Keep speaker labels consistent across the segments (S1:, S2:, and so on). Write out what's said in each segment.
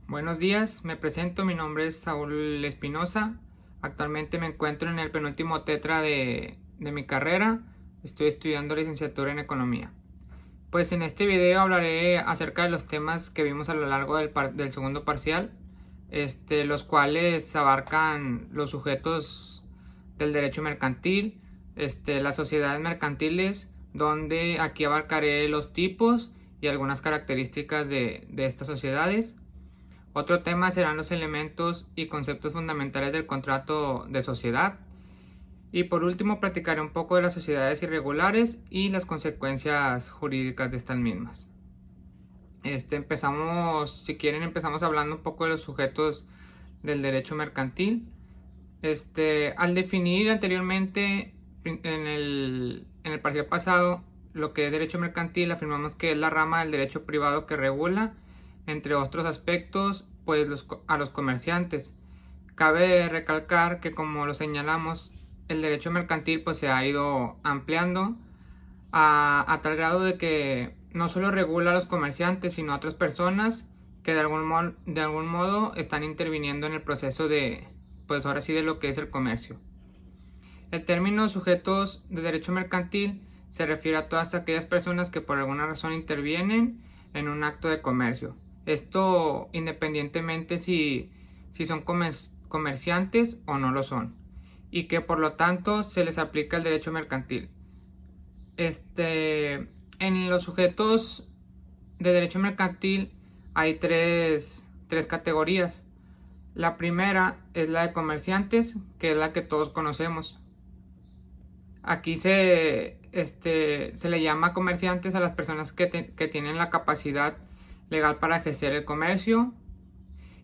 S1: Buenos días, me presento, mi nombre es Saúl Espinosa. Actualmente me encuentro en el penúltimo tetra de mi carrera. Estoy estudiando licenciatura en Economía. Pues en este video hablaré acerca de los temas que vimos a lo largo del segundo parcial, los cuales abarcan los sujetos del derecho mercantil, las sociedades mercantiles, donde aquí abarcaré los tipos y algunas características de estas sociedades. Otro tema serán los elementos y conceptos fundamentales del contrato de sociedad. Y por último, platicaré un poco de las sociedades irregulares y las consecuencias jurídicas de estas mismas. Si quieren, empezamos hablando un poco de los sujetos del derecho mercantil. Al definir anteriormente en el parcial pasado lo que es derecho mercantil, afirmamos que es la rama del derecho privado que regula, entre otros aspectos, pues a los comerciantes. Cabe recalcar que, como lo señalamos, el derecho mercantil pues se ha ido ampliando a tal grado de que no solo regula a los comerciantes, sino a otras personas que de algún modo están interviniendo en el proceso pues ahora sí, de lo que es el comercio. El término sujetos de derecho mercantil se refiere a todas aquellas personas que por alguna razón intervienen en un acto de comercio. Esto independientemente si son comerciantes o no lo son, y que por lo tanto se les aplica el derecho mercantil. En los sujetos de derecho mercantil hay tres categorías. La primera es la de comerciantes, que es la que todos conocemos. Aquí se le llama comerciantes a las personas que tienen la capacidad legal para ejercer el comercio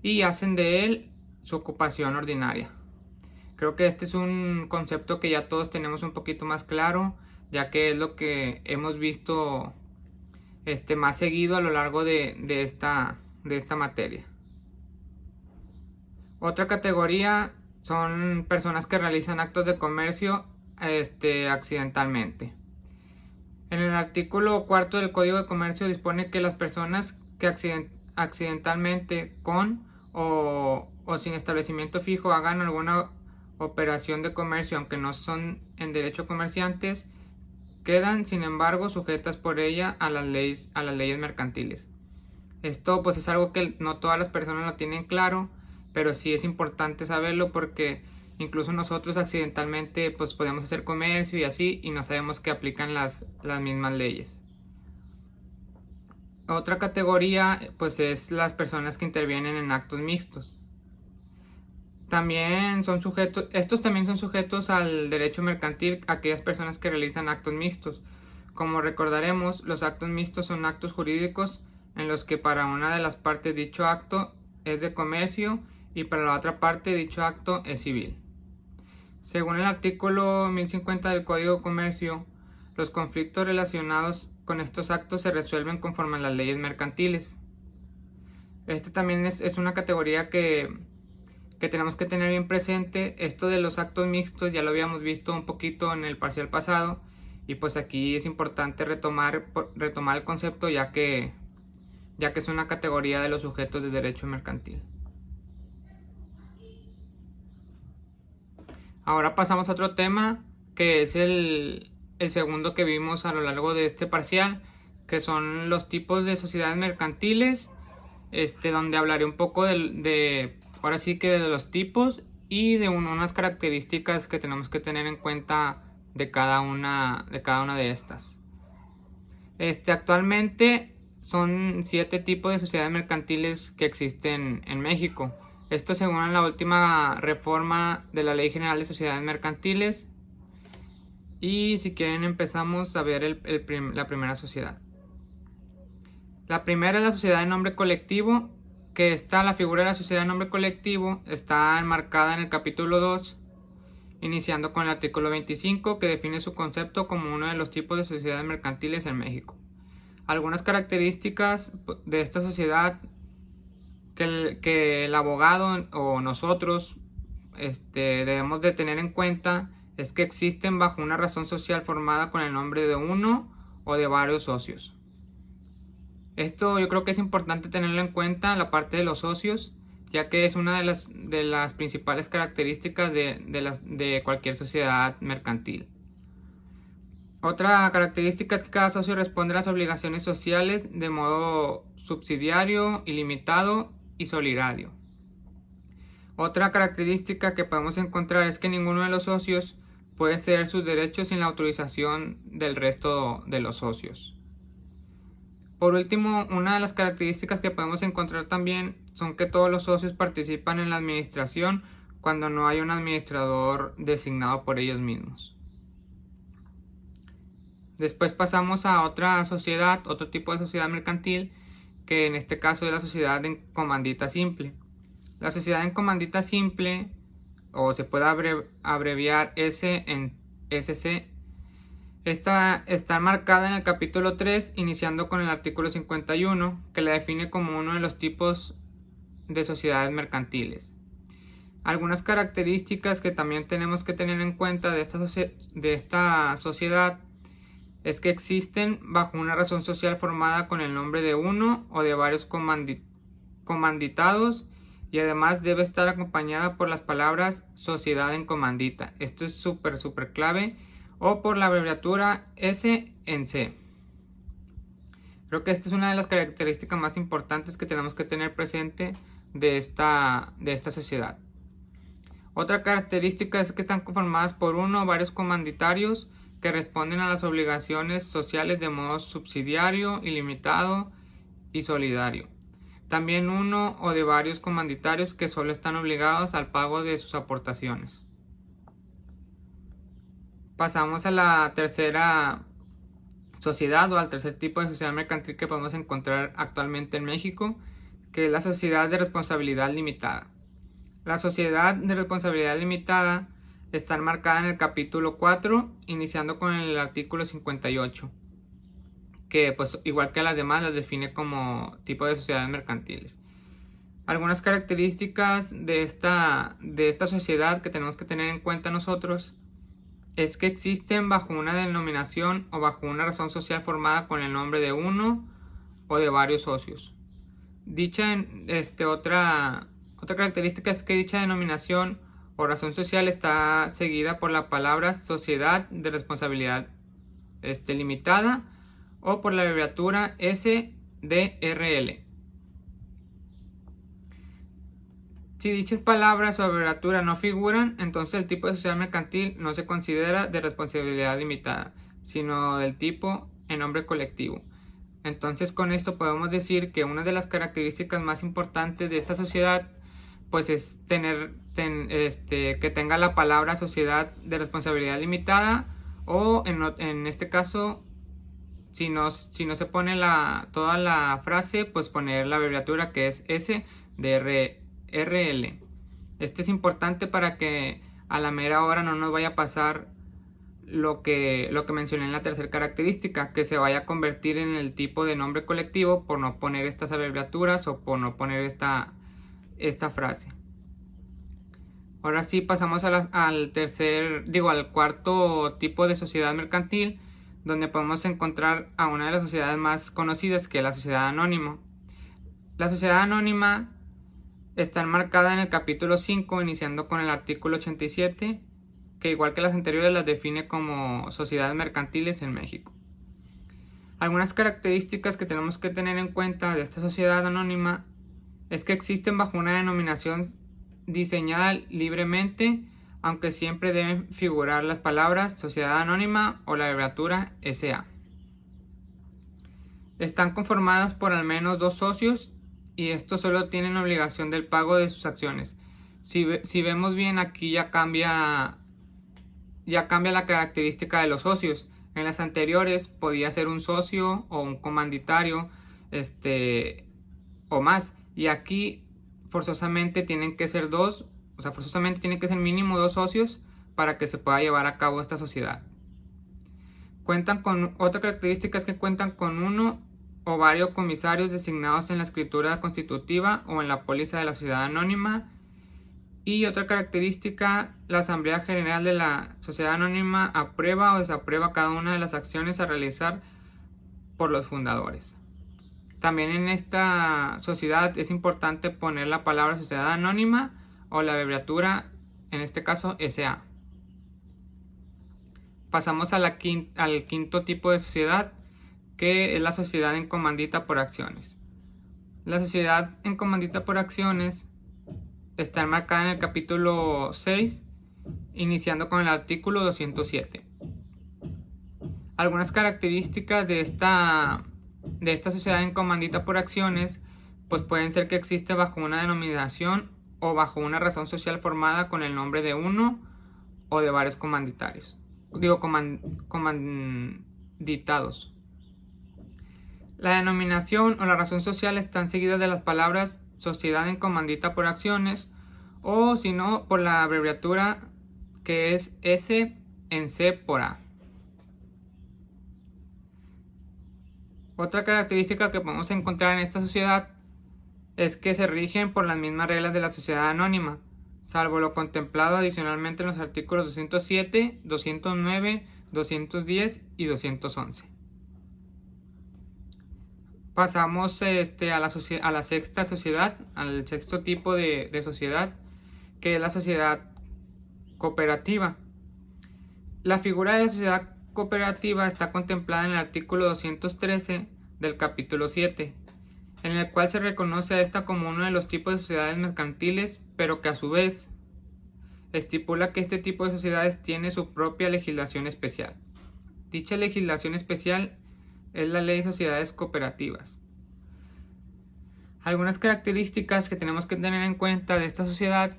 S1: y hacen de él su ocupación ordinaria. Creo que este es un concepto que ya todos tenemos un poquito más claro, ya que es lo que hemos visto más seguido a lo largo de esta materia. Otra categoría son personas que realizan actos de comercio accidentalmente. En el artículo 4 del Código de Comercio dispone que las personas que accidentalmente con o sin establecimiento fijo hagan alguna operación de comercio, aunque no son en derecho comerciantes, quedan sin embargo sujetas por ella a las leyes mercantiles. Esto pues es algo que no todas las personas lo tienen claro, pero sí es importante saberlo porque incluso nosotros accidentalmente pues podemos hacer comercio y así, y no sabemos que aplican las mismas leyes. Otra categoría pues es las personas que intervienen en actos mixtos. Estos también son sujetos al derecho mercantil, aquellas personas que realizan actos mixtos. Como recordaremos, los actos mixtos son actos jurídicos en los que para una de las partes dicho acto es de comercio y para la otra parte dicho acto es civil. Según el artículo 1050 del Código de Comercio, los conflictos relacionados con estos actos se resuelven conforme a las leyes mercantiles. También es una categoría que tenemos que tener bien presente. Esto de los actos mixtos ya lo habíamos visto un poquito en el parcial pasado, y pues aquí es importante retomar el concepto ya que es una categoría de los sujetos de derecho mercantil. Ahora pasamos a otro tema, que es el segundo que vimos a lo largo de este parcial, que son los tipos de sociedades mercantiles, donde hablaré un poco ahora sí que de los tipos y de unas características que tenemos que tener en cuenta de cada una de estas. Actualmente son 7 tipos de sociedades mercantiles que existen en México. Esto según la última reforma de la Ley General de Sociedades Mercantiles. Y si quieren empezamos a ver la primera sociedad. La primera es la sociedad de nombre colectivo, que la figura de la sociedad de nombre colectivo está enmarcada en el capítulo 2, iniciando con el artículo 25, que define su concepto como uno de los tipos de sociedades mercantiles en México. Algunas características de esta sociedad que el abogado o nosotros debemos de tener en cuenta es que existen bajo una razón social formada con el nombre de uno o de varios socios. Esto yo creo que es importante tenerlo en cuenta, la parte de los socios, ya que es una de las principales características de cualquier sociedad mercantil. Otra característica es que cada socio responde a las obligaciones sociales de modo subsidiario, ilimitado y solidario. Otra característica que podemos encontrar es que ninguno de los socios puede ceder sus derechos sin la autorización del resto de los socios. Por último, una de las características que podemos encontrar también son que todos los socios participan en la administración cuando no hay un administrador designado por ellos mismos. Después pasamos a otra sociedad, otro tipo de sociedad mercantil, que en este caso es la sociedad en comandita simple. La sociedad en comandita simple, o se puede abreviar S en SC, esta está marcada en el capítulo 3, iniciando con el artículo 51, que la define como uno de los tipos de sociedades mercantiles. Algunas características que también tenemos que tener en cuenta de esta sociedad es que existen bajo una razón social formada con el nombre de uno o de varios comanditados, y además debe estar acompañada por las palabras sociedad en comandita. Esto es súper clave, o por la abreviatura S en C. Creo que esta es una de las características más importantes que tenemos que tener presente de esta sociedad. Otra característica es que están conformadas por uno o varios comanditarios que responden a las obligaciones sociales de modo subsidiario, ilimitado y solidario. También uno o de varios comanditarios que solo están obligados al pago de sus aportaciones. Pasamos a la tercera sociedad o al tercer tipo de sociedad mercantil que podemos encontrar actualmente en México, que es la sociedad de responsabilidad limitada. La sociedad de responsabilidad limitada está enmarcada en el capítulo 4, iniciando con el artículo 58, que pues igual que las demás las define como tipo de sociedades mercantiles. Algunas características de esta sociedad que tenemos que tener en cuenta nosotros es que existen bajo una denominación o bajo una razón social formada con el nombre de uno o de varios socios. Otra característica es que dicha denominación o razón social está seguida por la palabra sociedad de responsabilidad limitada o por la abreviatura SDRL. Si dichas palabras o abreviatura no figuran, entonces el tipo de sociedad mercantil no se considera de responsabilidad limitada, sino del tipo en nombre colectivo. Entonces con esto podemos decir que una de las características más importantes de esta sociedad pues es que tenga la palabra sociedad de responsabilidad limitada, o en este caso si no se pone toda la frase, pues poner la abreviatura que es SDRL. Esto es importante para que a la mera hora no nos vaya a pasar lo que mencioné en la tercera característica, que se vaya a convertir en el tipo de nombre colectivo por no poner estas abreviaturas o por no poner esta frase. Ahora sí pasamos al cuarto tipo de sociedad mercantil, donde podemos encontrar a una de las sociedades más conocidas, que es la sociedad anónima. La sociedad anónima está enmarcada en el capítulo 5, iniciando con el artículo 87, que igual que las anteriores las define como sociedades mercantiles en México. Algunas características que tenemos que tener en cuenta de esta sociedad anónima es que existen bajo una denominación diseñada libremente, aunque siempre deben figurar las palabras sociedad anónima o la abreviatura SA. Están conformadas por al menos 2 socios, y estos solo tienen obligación del pago de sus acciones. Si vemos bien, aquí ya cambia la característica de los socios. En las anteriores podía ser un socio o un comanditario o más, y aquí forzosamente tienen que ser 2, o sea, forzosamente tienen que ser mínimo 2 socios para que se pueda llevar a cabo esta sociedad. Otra característica es que cuentan con uno o varios comisarios designados en la escritura constitutiva o en la póliza de la sociedad anónima. Y otra característica, la Asamblea General de la Sociedad Anónima aprueba o desaprueba cada una de las acciones a realizar por los fundadores. También en esta sociedad es importante poner la palabra sociedad anónima o la abreviatura, en este caso SA. Pasamos al quinto tipo de sociedad, que es la sociedad en comandita por acciones. La sociedad en comandita por acciones está enmarcada en el capítulo 6, iniciando con el artículo 207. Algunas características de esta sociedad en comandita por acciones pues pueden ser que existe bajo una denominación o bajo una razón social formada con el nombre de uno o de varios comanditarios. Comanditados. La denominación o la razón social están seguidas de las palabras sociedad en comandita por acciones, o si no por la abreviatura que es S en C por A. Otra característica que podemos encontrar en esta sociedad es que se rigen por las mismas reglas de la sociedad anónima, salvo lo contemplado adicionalmente en los artículos 207, 209, 210 y 211. Pasamos a la sexta sociedad, al sexto tipo de sociedad, que es la sociedad cooperativa. La figura de la sociedad cooperativa está contemplada en el artículo 213 del capítulo 7, en el cual se reconoce a esta como uno de los tipos de sociedades mercantiles, pero que a su vez estipula que este tipo de sociedades tiene su propia legislación especial. Dicha legislación especial es la Ley de Sociedades Cooperativas. Algunas características que tenemos que tener en cuenta de esta sociedad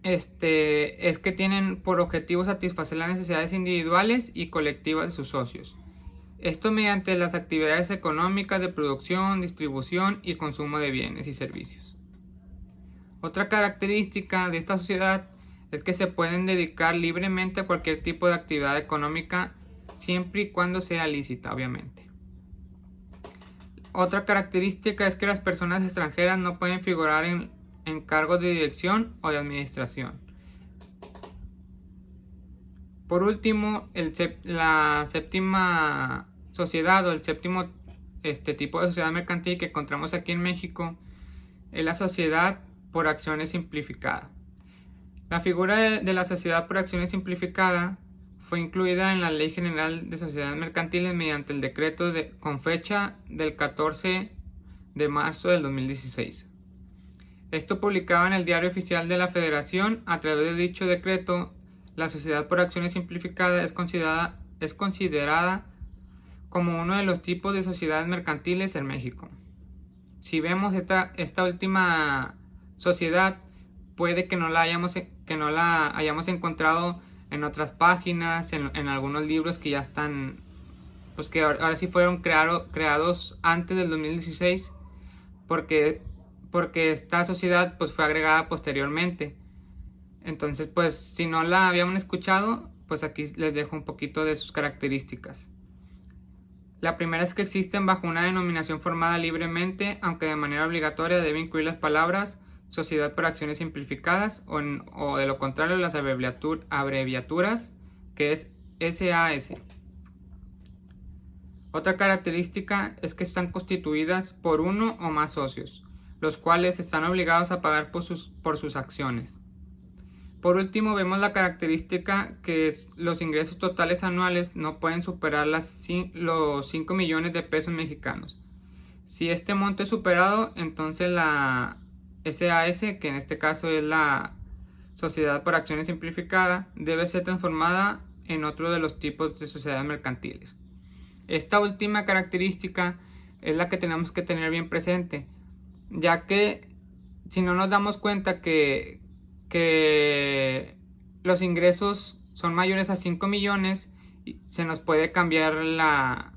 S1: es que tienen por objetivo satisfacer las necesidades individuales y colectivas de sus socios. Esto mediante las actividades económicas de producción, distribución y consumo de bienes y servicios. Otra característica de esta sociedad es que se pueden dedicar libremente a cualquier tipo de actividad económica siempre y cuando sea lícita, obviamente. Otra característica es que las personas extranjeras no pueden figurar en cargos de dirección o de administración. Por último, la séptima sociedad o el séptimo tipo de sociedad mercantil que encontramos aquí en México es la sociedad por acciones simplificada. La figura de la sociedad por acciones simplificada fue incluida en la Ley General de Sociedades Mercantiles mediante el decreto con fecha del 14 de marzo del 2016. Esto publicaba en el Diario Oficial de la Federación. A través de dicho decreto, la sociedad por acciones simplificada es considerada como uno de los tipos de sociedades mercantiles en México. Si vemos esta última sociedad, puede que no la hayamos encontrado en otras páginas, en algunos libros que ya están, pues que ahora sí fueron creados antes del 2016, porque esta sociedad pues fue agregada posteriormente. Entonces, pues si no la habíamos escuchado, pues aquí les dejo un poquito de sus características. La primera es que existen bajo una denominación formada libremente, aunque de manera obligatoria debe incluir las palabras sociedad por acciones simplificadas o de lo contrario las abreviaturas que es SAS. Otra característica es que están constituidas por uno o más socios, los cuales están obligados a pagar por sus acciones. Por último, vemos la característica que los ingresos totales anuales no pueden superar los 5 millones de pesos mexicanos. Si este monto es superado, entonces la SAS, que en este caso es la sociedad por acciones simplificada, debe ser transformada en otro de los tipos de sociedades mercantiles. Esta última característica es la que tenemos que tener bien presente, ya que si no nos damos cuenta que los ingresos son mayores a 5 millones, se nos puede cambiar la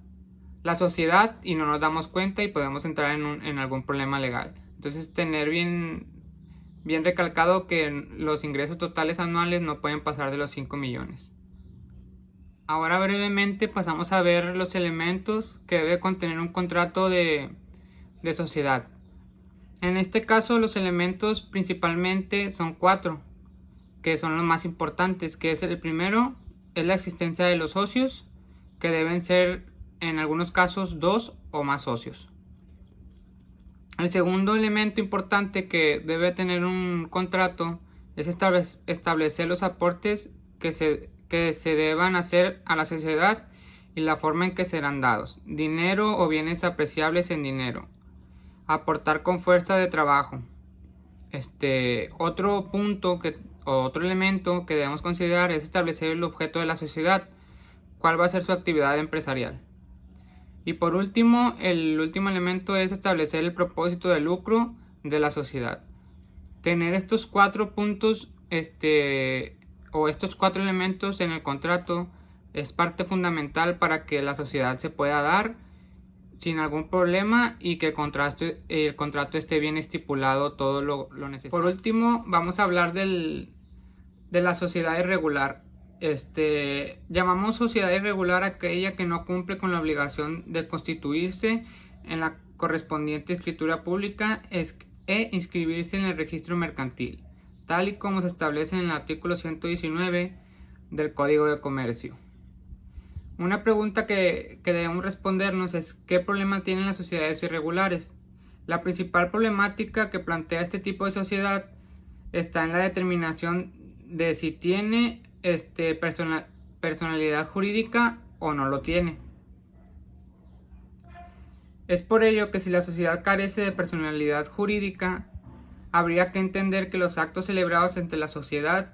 S1: sociedad y no nos damos cuenta y podemos entrar en algún problema legal. Entonces, tener bien recalcado que los ingresos totales anuales no pueden pasar de los 5 millones. Ahora brevemente pasamos a ver los elementos que debe contener un contrato de sociedad. En este caso, los elementos principalmente son 4, que son los más importantes, que es el primero, es la existencia de los socios, que deben ser en algunos casos 2 o más socios. El segundo elemento importante que debe tener un contrato es establecer los aportes que se deban hacer a la sociedad y la forma en que serán dados. Dinero o bienes apreciables en dinero. Aportar con fuerza de trabajo. Otro punto o otro elemento que debemos considerar es establecer el objeto de la sociedad, cuál va a ser su actividad empresarial. Y por último, el último elemento es establecer el propósito de lucro de la sociedad. Tener estos 4 puntos o estos 4 elementos en el contrato es parte fundamental para que la sociedad se pueda dar sin algún problema y que el contrato esté bien estipulado todo lo necesario. Por último, vamos a hablar de la sociedad irregular. Llamamos sociedad irregular a aquella que no cumple con la obligación de constituirse en la correspondiente escritura pública e inscribirse en el registro mercantil, tal y como se establece en el artículo 119 del Código de Comercio. Una pregunta que debemos respondernos es: ¿qué problema tienen las sociedades irregulares? La principal problemática que plantea este tipo de sociedad está en la determinación de si tiene personalidad jurídica o no lo tiene. Es por ello que si la sociedad carece de personalidad jurídica, habría que entender que los actos celebrados entre la sociedad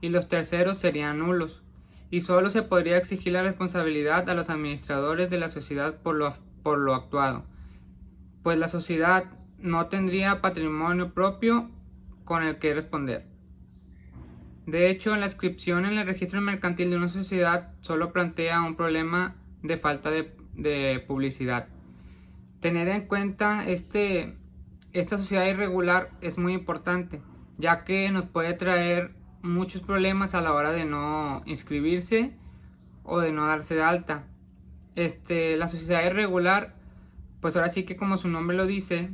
S1: y los terceros serían nulos, y solo se podría exigir la responsabilidad a los administradores de la sociedad por lo actuado, pues la sociedad no tendría patrimonio propio con el que responder. De hecho, la inscripción en el registro mercantil de una sociedad solo plantea un problema de falta de publicidad. Tener en cuenta esta sociedad irregular es muy importante, ya que nos puede traer muchos problemas a la hora de no inscribirse o de no darse de alta. La sociedad irregular, pues ahora sí que como su nombre lo dice,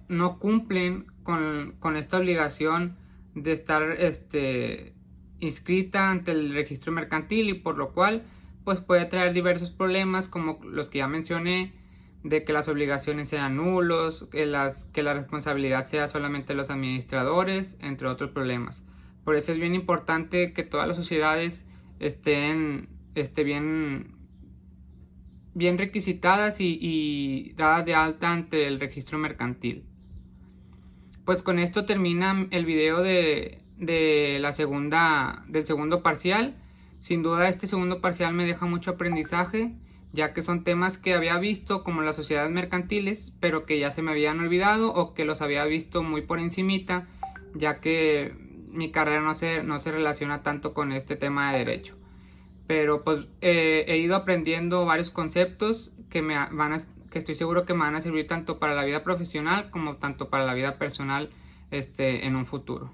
S1: no cumplen con esta obligación de estar inscrita ante el registro mercantil, y por lo cual pues puede traer diversos problemas como los que ya mencioné, de que las obligaciones sean nulos, que la responsabilidad sea solamente de los administradores, entre otros problemas. Por eso es bien importante que todas las sociedades estén bien requisitadas y dadas de alta ante el registro mercantil. Pues con esto termina el video del segundo parcial. Sin duda este segundo parcial me deja mucho aprendizaje, ya que son temas que había visto como las sociedades mercantiles, pero que ya se me habían olvidado o que los había visto muy por encimita, ya que mi carrera no se relaciona tanto con este tema de derecho. Pero pues he ido aprendiendo varios conceptos que estoy seguro que me van a servir tanto para la vida profesional como tanto para la vida personal en un futuro.